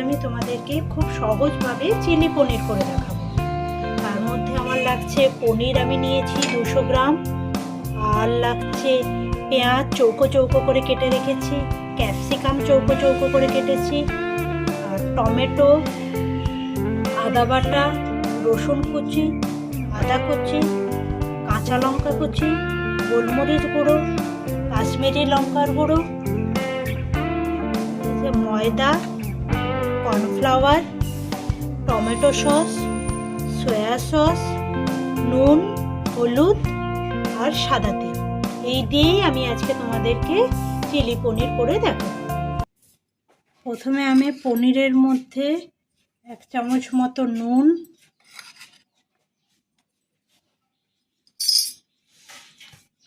আমি তোমাদেরকে খুব সহজভাবে চিলি পনির করে দেখাবো। তার মধ্যে আমার লাগছে পনির, আমি নিয়েছি 200 গ্রাম, আর লাগছে পেঁয়াজ চৌকো চৌকো করে কেটে রেখেছি, ক্যাপসিকাম চৌকো চৌকো করে কেটেছি, আর টমেটো, আদা বাটা, রসুন কুচি, আদা কুচি, কাঁচা লঙ্কা কুচি, গোলমরিচ গুঁড়ো, কাশ্মীরি লঙ্কার গুঁড়ো, ময়দা, cornflour, tomato sauce, soya sauce, নুন, হলুদ আর সাদা তেল। এই দিয়েই আমি আজকে তোমাদেরকে চিলি পনির করে দেখাবো। প্রথমে আমি পনিরের মধ্যে 1 চামচ মতো নুন,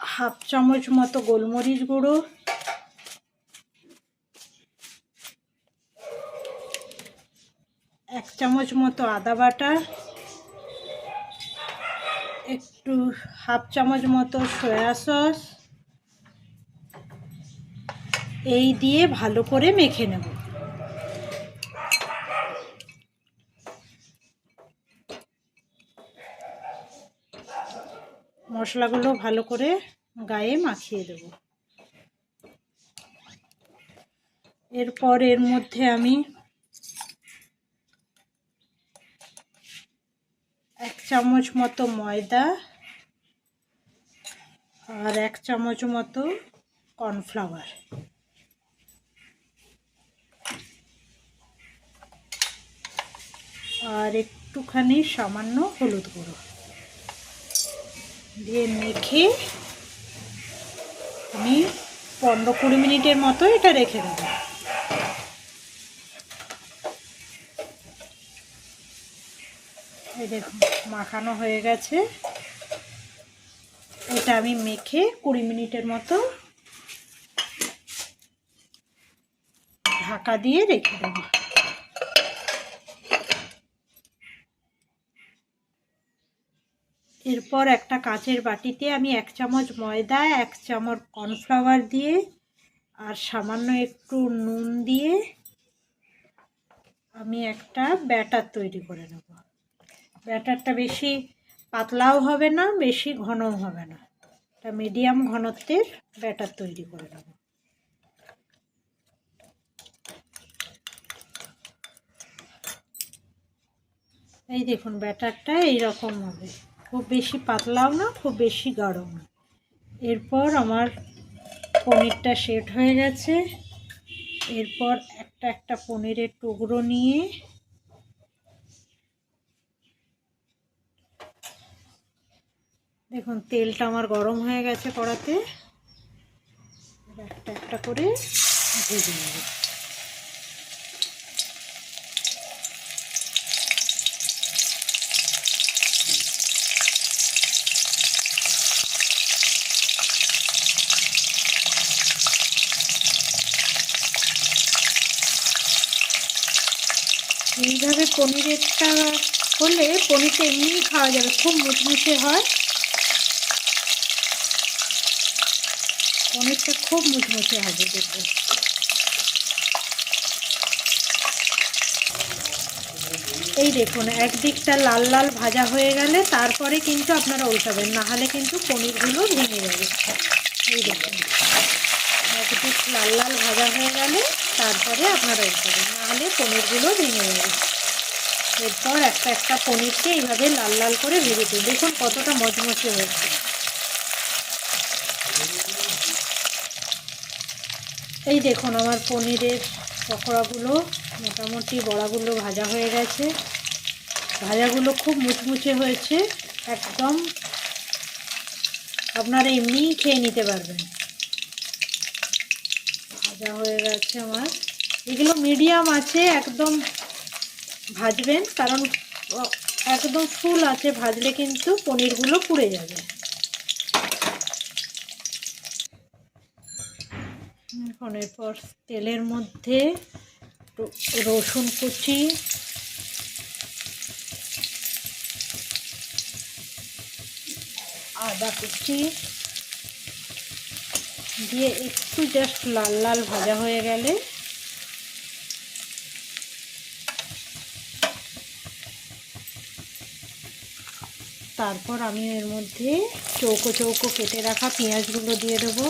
1/2 চামচ মতো গোলমরিচ গুঁড়ো, 1 চামচ মতো আদা বাটা, একটু 1/2 চামচ মতো সয়া সস, এই দিয়ে ভালো করে মেখে নেব। মশলাগুলো ভালো করে গায়ে মাখিয়ে দেব। এরপর এর মধ্যে আমি 1 চামচ মতো ময়দা আর 1 চামচ মতো কর্নফ্লাওয়ার, আর একটুখানি সামান্য হলুদ গুঁড়ো দিয়ে মেখে আমি 15-20 মিনিটের মতো এটা রেখে দেব। এই দেখুন মাখানো হয়ে গেছে। এটা আমি মেখে 20 মিনিটের মতো ঢাকা দিয়ে রেখে দেব। এরপর একটা কাচের বাটিতে আমি 1 চামচ ময়দা, 1 চামচ কর্নফ্লাওয়ার দিয়ে আর সামান্য একটু নুন দিয়ে আমি একটা ব্যাটার তৈরি করে নেব। ব্যাটারটা বেশি পাতলাও হবে না, বেশি ঘনও হবে না, একটা মিডিয়াম ঘনত্বের ব্যাটার তৈরি করে নেব। এই দেখুন ব্যাটারটা এইরকম হবে, খুব বেশি পাতলাও না, খুব বেশি গাঢ়ও না। এরপর আমার পনিরটা সেট হয়ে গেছে। এরপর একটা একটা পনিরের টুকরো নিয়ে দেখুন তেলটা আমার গরম হয়ে গেছে কড়াতে, একটা একটা করে ভেজে নেব। এইভাবে পনিরেরটা হলে পনিরটা এমনিই খাওয়া যাবে, খুব মুচমুচে হয়, পনিরটা খুব মুচমুচে হবে। দেখবেন এই দেখুন একদিকটা লাল লাল ভাজা হয়ে গেলে তারপরে কিন্তু আপনারা উল্টাবেন, না হলে কিন্তু পনিরগুলো ভেঙে যাবে। এই দেখুন একদিক লাল লাল ভাজা হয়ে গেলে তারপরে আপনারা উল্টাবেন, না হলে পনিরগুলো ভেঙে যাবে। এরপর একটা একটা পনিরকে এইভাবে লাল লাল করে ভেজে দিন। দেখুন কতটা মচমচে হয়েছে। এই দেখুন আমার পনিরের পকোড়াগুলো মোটামুটি বড়াগুলো ভাজা হয়ে গেছে। ভাজাগুলো খুব মুচমুচে হয়েছে, একদম আপনারা এমনিই খেয়ে নিতে পারবেন। ভাজা হয়ে গেছে আমার, এগুলো মিডিয়াম আছে একদম ভাজবেন, কারণ একদম ফুল আছে ভাজলে কিন্তু পনিরগুলো পুড়ে যাবে। এরপর তেলের মধ্যে রসুন কুচি, আদা কুচি দিয়ে একটু জাস্ট লাল লাল ভাজা হয়ে গেলে তারপর আমি এর মধ্যে চৌকো চৌকো কেটে রাখা পেঁয়াজগুলো দিয়ে দেবো।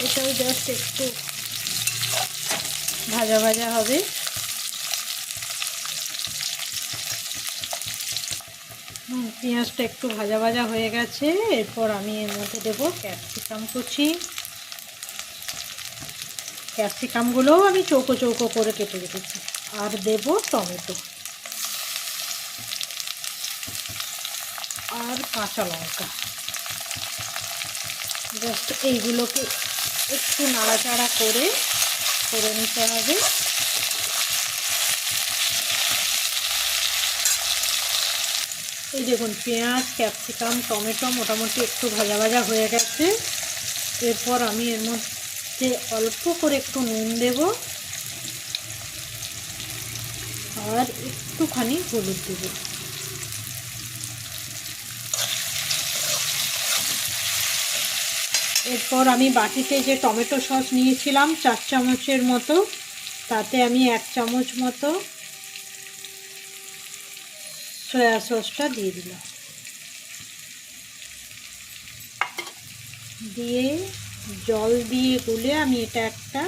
এটাও জাস্ট একটু ভাজা ভাজা হবে। পেঁয়াজটা একটু ভাজা ভাজা হয়ে গেছে। এরপর আমি এর মধ্যে দেবো ক্যাপসিকাম কুচি। ক্যাপসিকামগুলোও আমি চৌকো চৌকো করে কেটে রেখেছি। আর দেব টমেটো আর কাঁচা লঙ্কা। জাস্ট এইগুলোকে একটু নাড়াচাড়া করে নিতে হবে। এই দেখুন পেঁয়াজ, ক্যাপসিকাম, টমেটো মোটামুটি একটু ভাজা ভাজা হয়ে গেছে। এরপর আমি এর মধ্যে অল্প করে একটু নুন দেব আর একটুখানি হলুদ দেব। এরপর আমি বাটিতে যে টমেটো সস নিয়েছিলাম 4 চামচের মতো, তাতে আমি 1 চামচ মতো সয়া সসটা দিয়ে দিলাম। দিয়ে জল দিয়ে গুলে আমি এটা একটা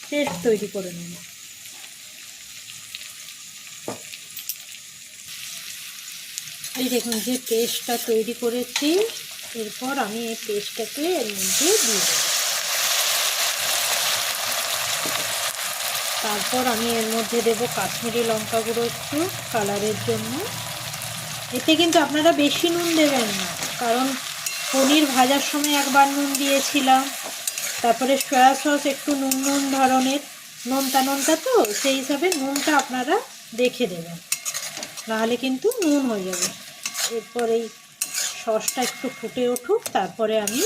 পেস্ট তৈরি করে নেব। এই দেখুন যে পেস্টটা তৈরি করেছি। এরপর আমি এই পেস্টটাকে এর মধ্যে দিয়ে দেব। তারপর আমি এর মধ্যে দেব কাশ্মীরি লঙ্কা গুঁড়ো একটু কালারের জন্য। এতে কিন্তু আপনারা বেশি নুন দেবেন না, কারণ পনির ভাজার সময় একবার নুন দিয়েছিলাম। তারপরে সয়া সস একটু নুন নুন ধরনের, নোনতা তো, সেই হিসাবে নুনটা আপনারা দেখে দেবেন, নাহলে কিন্তু নুন হয়ে যাবে। এরপর এই সসটা একটু ফুটে উঠুক, তারপরে আমি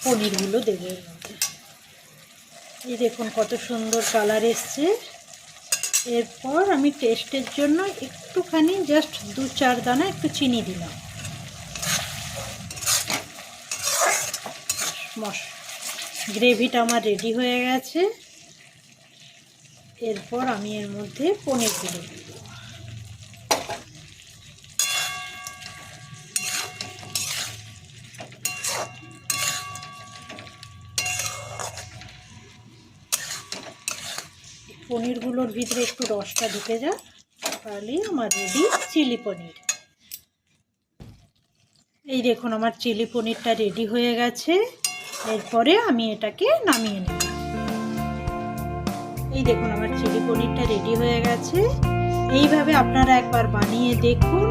পনিরগুলো দেবো এর মধ্যে। এই দেখুন কত সুন্দর কালার এসছে। এরপর আমি টেস্টের জন্য একটুখানি জাস্ট 2-4 দানা একটু চিনি দিলাম। গ্রেভিটা আমার রেডি হয়ে গেছে। এরপর আমি এর মধ্যে পনিরগুলো দেব। পনিরগুলোর ভিতরে একটু রসটা ঢুকে যাক, তাহলেই আমার রেডি চিলি পনির। এই দেখুন আমার চিলি পনিরটা রেডি হয়ে গেছে। এরপরে আমি এটাকে নামিয়ে নেব। এই দেখুন আমার চিলি পনিরটা রেডি হয়ে গেছে। এইভাবে আপনারা একবার বানিয়ে দেখুন।